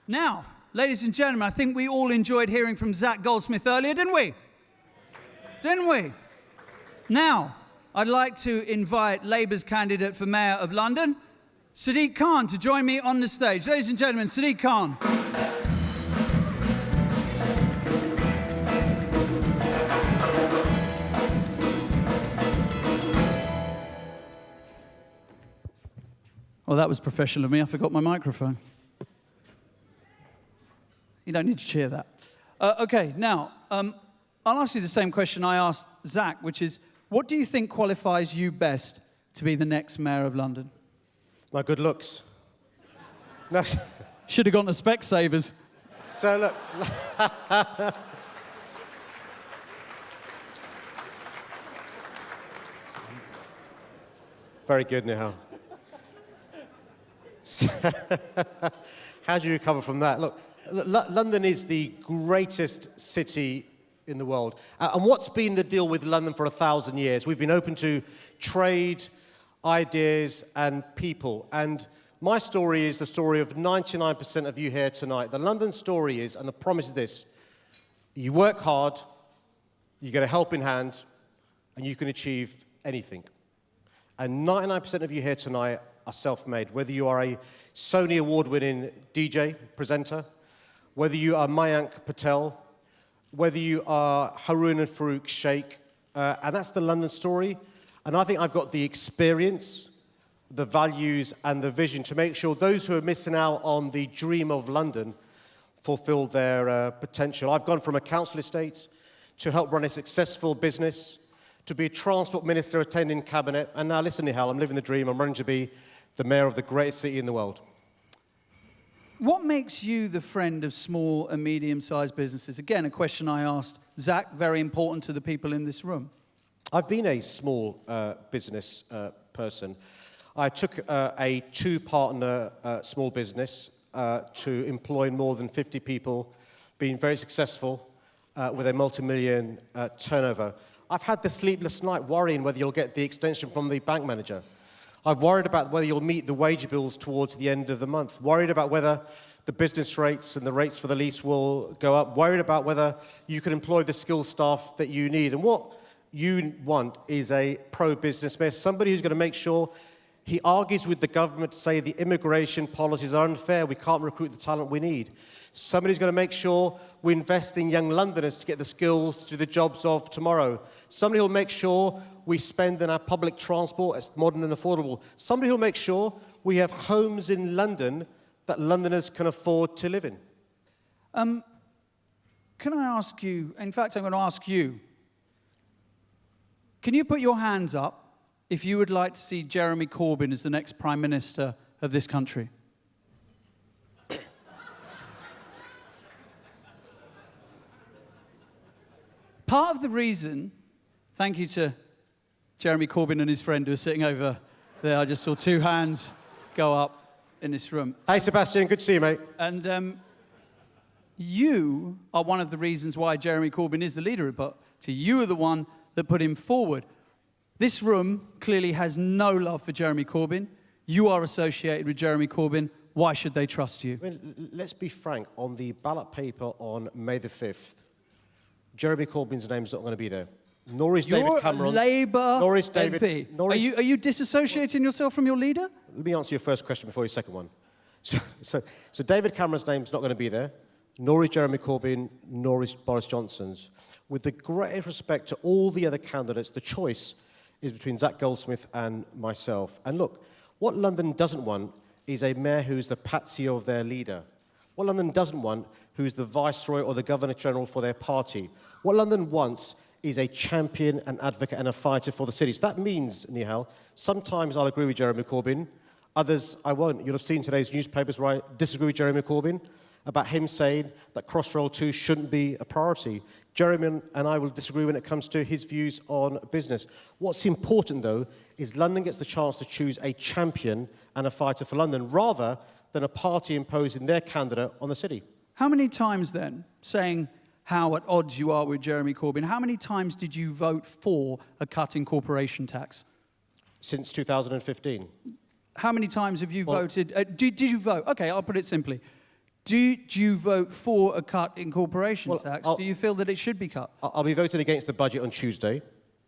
Now, ladies and gentlemen, I think we all enjoyed hearing from Zach Goldsmith earlier, didn't we? Didn't we? Now, I'd like to invite Labour's candidate for Mayor of London, Sadiq Khan, to join me on the stage. Ladies and gentlemen, Sadiq Khan. Well, that was professional of me. I forgot my microphone. You don't need to cheer that. Okay, now, I'll ask you the same question I asked Zach, which is, what do you think qualifies you best to be the next Mayor of London? My good looks. No. Should have gone to Specsavers. So look. Very good, Nihal. How do you recover from that? Look, London is the greatest city in the world. And what's been the deal with London for 1,000 years? We've been open to trade, ideas, and people. And my story is the story of 99% of you here tonight. The London story is, and the promise is this: you work hard, you get a helping hand, and you can achieve anything. And 99% of you here tonight are self-made, whether you are a Sony award-winning DJ, presenter, whether you are Mayank Patel, whether you are Haroon and Farouk Sheikh, and that's the London story. And I think I've got the experience, the values, and the vision to make sure those who are missing out on the dream of London fulfill their potential. I've gone from a council estate to help run a successful business, to be a transport minister attending cabinet, and now listen, Nihal, I'm living the dream. I'm running to be the mayor of the greatest city in the world. What makes you the friend of small and medium-sized businesses? Again, a question I asked Zach, very important to the people in this room. I've been a small business person. I took a two-partner small business to employ more than 50 people, being very successful with a multi-million turnover. I've had the sleepless night worrying whether you'll get the extension from the bank manager. I've worried about whether you'll meet the wage bills towards the end of the month, worried about whether the business rates and the rates for the lease will go up, worried about whether you can employ the skilled staff that you need. And what you want is a pro-business mayor, somebody who's going to make sure he argues with the government to say the immigration policies are unfair, we can't recruit the talent we need. Somebody's going to make sure we invest in young Londoners to get the skills to do the jobs of tomorrow. Somebody who'll make sure we spend in our public transport as modern and affordable. Somebody who'll make sure we have homes in London that Londoners can afford to live in. Can I ask you, in fact, I'm going to ask you, can you put your hands up if you would like to see Jeremy Corbyn as the next Prime Minister of this country? Part of the reason, thank you to Jeremy Corbyn and his friend who are sitting over there. I just saw two hands go up in this room. Hey, Sebastian, good to see you, mate. And you are one of the reasons why Jeremy Corbyn is the leader of the party. You are the one that put him forward. This room clearly has no love for Jeremy Corbyn. You are associated with Jeremy Corbyn. Why should they trust you? I mean, let's be frank. On the ballot paper on May the 5th, Jeremy Corbyn's name's not going to be there. Nor is David Cameron. You're a Labour nor is David, MP. Nor is, are you disassociating yourself from your leader? Let me answer your first question before your second one. So David Cameron's name's not going to be there, nor is Jeremy Corbyn, nor is Boris Johnson's. With the greatest respect to all the other candidates, the choice is between Zach Goldsmith and myself. And look, what London doesn't want is a mayor who's the patsy of their leader. What London doesn't want, who's the Viceroy or the Governor-General for their party. What London wants is a champion, an advocate, and a fighter for the city. So that means, Nihal, sometimes I'll agree with Jeremy Corbyn, others I won't. You'll have seen today's newspapers where I disagree with Jeremy Corbyn about him saying that Crossrail 2 shouldn't be a priority. Jeremy and I will disagree when it comes to his views on business. What's important, though, is London gets the chance to choose a champion and a fighter for London, rather than a party imposing their candidate on the city. How many times, then, saying how at odds you are with Jeremy Corbyn, how many times did you vote for a cut in corporation tax? Since 2015. How many times have you voted? Did you vote? Okay, I'll put it simply. Do you vote for a cut in corporation tax? Do you feel that it should be cut? I'll be voting against the budget on Tuesday.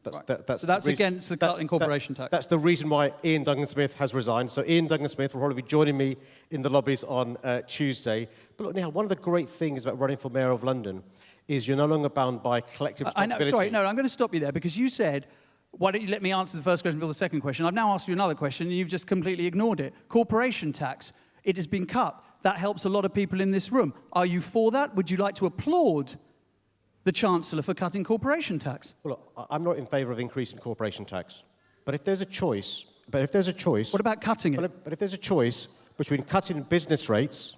So that's against the cut in corporation tax? That's the reason why Ian Duncan-Smith has resigned. So Ian Duncan-Smith will probably be joining me in the lobbies on Tuesday. But look, Neil, one of the great things about running for Mayor of London is you're no longer bound by collective responsibility. I'm going to stop you there because you said, why don't you let me answer the first question before the second question? I've now asked you another question and you've just completely ignored it. Corporation tax, it has been cut. That helps a lot of people in this room. Are you for that? Would you like to applaud the Chancellor for cutting corporation tax? Well, look, I'm not in favour of increasing corporation tax. But if there's a choice... What about cutting it? But if there's a choice between cutting business rates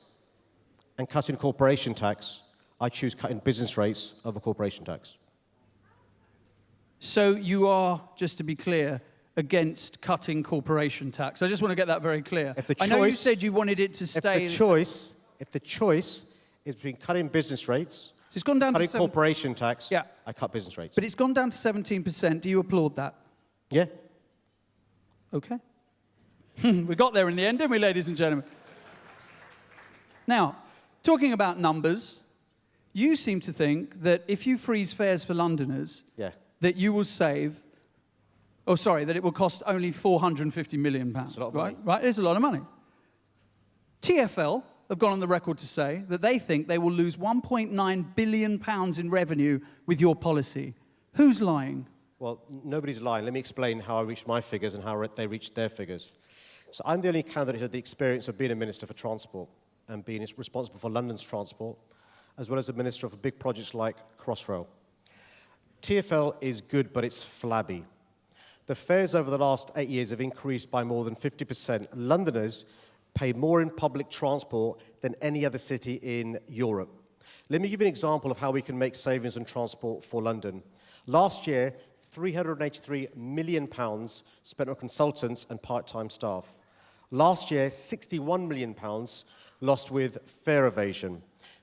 and cutting corporation tax, I choose cutting business rates over corporation tax. So you are, just to be clear, against cutting corporation tax. I just want to get that very clear. I know you said you wanted it to stay... If the choice is between cutting business rates... So it's gone down cutting corporation tax, yeah. I cut business rates. But it's gone down to 17%. Do you applaud that? Yeah. Okay. We got there in the end, didn't we, ladies and gentlemen? Now, talking about numbers, you seem to think that if you freeze fares for Londoners, that you will save... that it will cost only £450 million. That's a lot of money. Right, it's a lot of money. TfL have gone on the record to say that they think they will lose £1.9 billion in revenue with your policy. Who's lying? Well, nobody's lying. Let me explain how I reached my figures and how they reached their figures. So I'm the only candidate who had the experience of being a Minister for Transport and being responsible for London's transport, as well as a Minister for big projects like Crossrail. TfL is good, but it's flabby. The fares over the last 8 years have increased by more than 50%. Londoners pay more in public transport than any other city in Europe. Let me give you an example of how we can make savings on transport for London. Last year, £383 million spent on consultants and part-time staff. Last year, £61 million lost with fare evasion.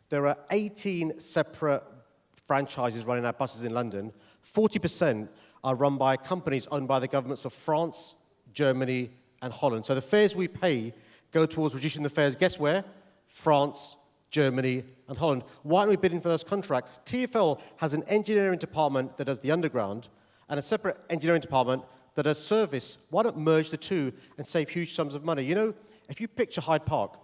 There are 18 separate franchises running our buses in London. 40% are run by companies owned by the governments of France, Germany, and Holland. So the fares we pay go towards reducing the fares, guess where? France, Germany, and Holland. Why aren't we bidding for those contracts? TfL has an engineering department that does the underground and a separate engineering department that does service. Why not merge the two and save huge sums of money? You know, if you picture Hyde Park,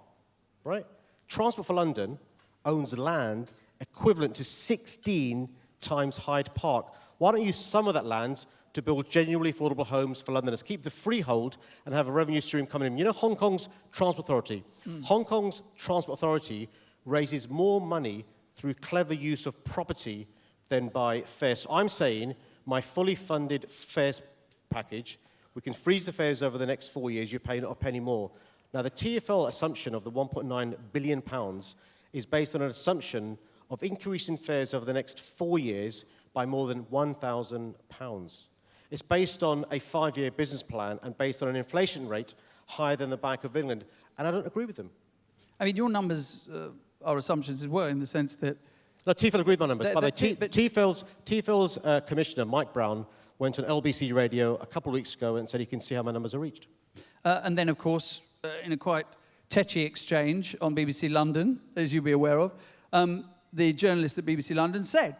right? Transport for London owns land equivalent to 16 times Hyde Park. Why don't you use some of that land to build genuinely affordable homes for Londoners? Keep the freehold and have a revenue stream coming in. You know Hong Kong's Transport Authority? Hong Kong's Transport Authority raises more money through clever use of property than by fares. So I'm saying my fully funded fares package, we can freeze the fares over the next 4 years, you're paying not a penny more. Now, the TfL assumption of the £1.9 billion is based on an assumption of increasing fares over the next 4 years by more than £1,000. It's based on a 5-year business plan and based on an inflation rate higher than the Bank of England, and I don't agree with them. I mean, your numbers are assumptions as well, in the sense that... No, TfL agreed with my numbers. By the way, TfL's commissioner, Mike Brown, went on LBC radio a couple of weeks ago and said he can see how my numbers are reached. And then, of course, in a quite tetchy exchange on BBC London, as you'll be aware of, the journalist at BBC London said,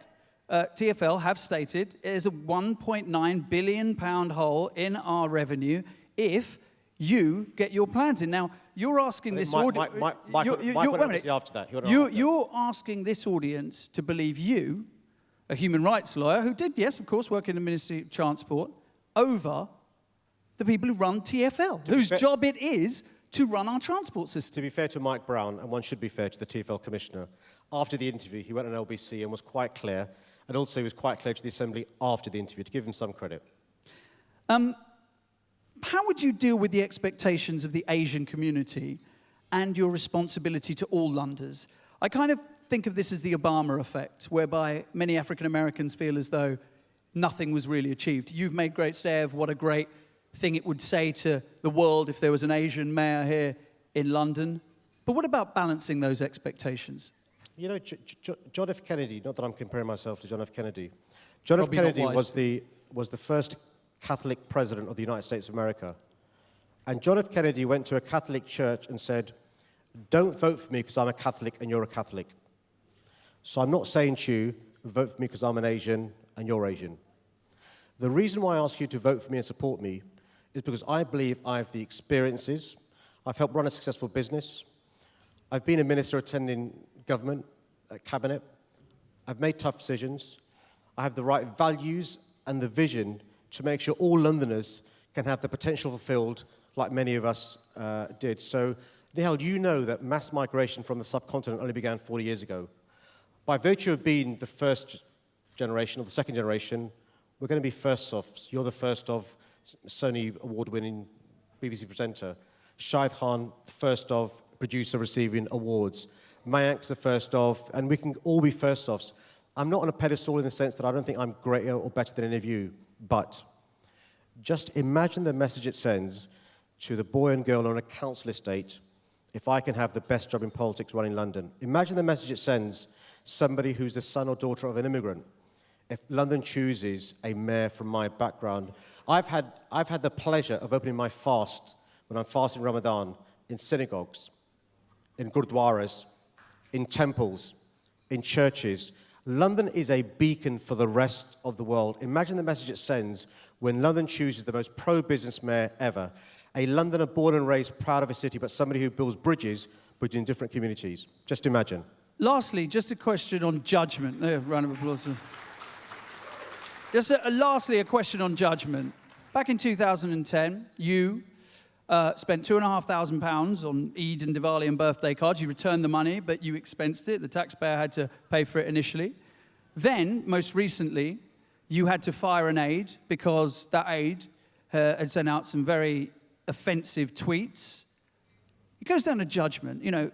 TfL have stated there's a £1.9 billion hole in our revenue if you get your plans in. Now, you're asking this audience... You're asking this audience to believe you, a human rights lawyer, who did, yes, of course, work in the Ministry of Transport, over the people who run TfL, whose job it is to run our transport system. To be fair to Mike Brown, and one should be fair to the TfL commissioner, after the interview, he went on LBC and was quite clear, and also he was quite clear to the Assembly after the interview, to give him some credit. How would you deal with the expectations of the Asian community and your responsibility to all Londoners? I kind of think of this as the Obama effect, whereby many African Americans feel as though nothing was really achieved. You've made great stay of what a great thing it would say to the world if there was an Asian mayor here in London. But what about balancing those expectations? You know, John F. Kennedy, not that I'm comparing myself to John F. Kennedy, John F. Kennedy was the first Catholic president of the United States of America. And John F. Kennedy went to a Catholic church and said, don't vote for me because I'm a Catholic and you're a Catholic. So I'm not saying to you, vote for me because I'm an Asian and you're Asian. The reason why I ask you to vote for me and support me is because I believe I have the experiences. I've helped run a successful business. I've been a minister attending government, cabinet. I've made tough decisions. I have the right values and the vision to make sure all Londoners can have the potential fulfilled like many of us did. So, Nihal, you know that mass migration from the subcontinent only began 40 years ago. By virtue of being the first generation or the second generation, we're going to be first of. You're the first of Sony award-winning BBC presenter. Shahid Khan, first of producer receiving awards. Mayank's the first of, and we can all be first ofs. I'm not on a pedestal in the sense that I don't think I'm greater or better than any of you, but just imagine the message it sends to the boy and girl on a council estate if I can have the best job in politics running London. Imagine the message it sends somebody who's the son or daughter of an immigrant. If London chooses a mayor from my background, I've had the pleasure of opening my fast when I'm fasting Ramadan in synagogues, in gurdwaras, in temples, in churches. London is a beacon for the rest of the world. Imagine the message it sends when London chooses the most pro-business mayor ever. A Londoner born and raised, proud of his city, but somebody who builds bridges between different communities. Just imagine. Lastly, just a question on judgment. Round of applause. Lastly, a question on judgment. Back in 2010, you spent £2,500 on Eid and Diwali and birthday cards. You returned the money, but you expensed it. The taxpayer had to pay for it initially. Then, most recently, you had to fire an aide because that aide had sent out some very offensive tweets. It goes down to judgment. You know,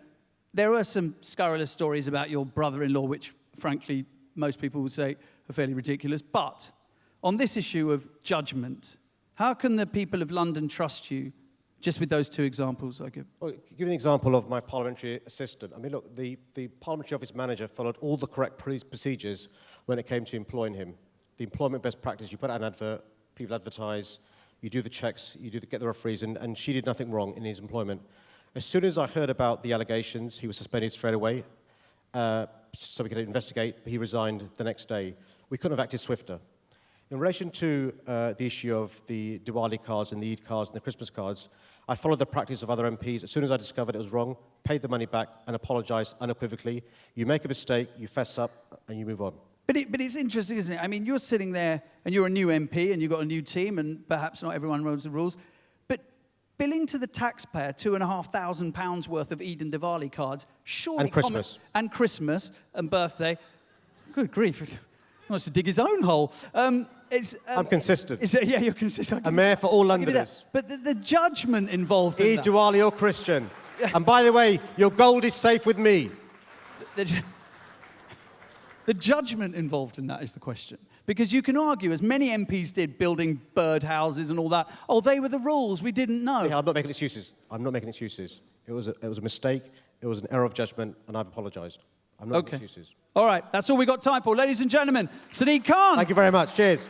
there are some scurrilous stories about your brother-in-law, which, frankly, most people would say are fairly ridiculous. But on this issue of judgment, how can the people of London trust you, just with those two examples I give? Well, give an example of my parliamentary assistant. I mean, look, the parliamentary office manager followed all the correct procedures when it came to employing him. The employment best practice, you put out an advert, people advertise, you do the checks, get the referees, and she did nothing wrong in his employment. As soon as I heard about the allegations, he was suspended straight away, so we could investigate. He resigned the next day. We couldn't have acted swifter. In relation to the issue of the Diwali cards and the Eid cards and the Christmas cards, I followed the practice of other MPs. As soon as I discovered it was wrong, paid the money back and apologised unequivocally. You make a mistake, you fess up, and you move on. But it's interesting, isn't it? I mean, you're sitting there and you're a new MP and you've got a new team and perhaps not everyone knows the rules, but billing to the taxpayer £2,500 worth of Eid and Diwali cards, surely... And Christmas. And Christmas and birthday. Good grief. He wants to dig his own hole. I'm consistent. Yeah, you're consistent. A mayor for all Londoners. But the judgment involved in Eid, Diwali or Christian. And by the way, your gold is safe with me. The judgment involved in that is the question. Because you can argue, as many MPs did, building birdhouses and all that, oh, they were the rules, we didn't know. Yeah, I'm not making excuses. It was a mistake, it was an error of judgment, and I've apologised. I'm not making excuses. All right, that's all we got time for. Ladies and gentlemen, Sadiq Khan. Thank you very much. Cheers.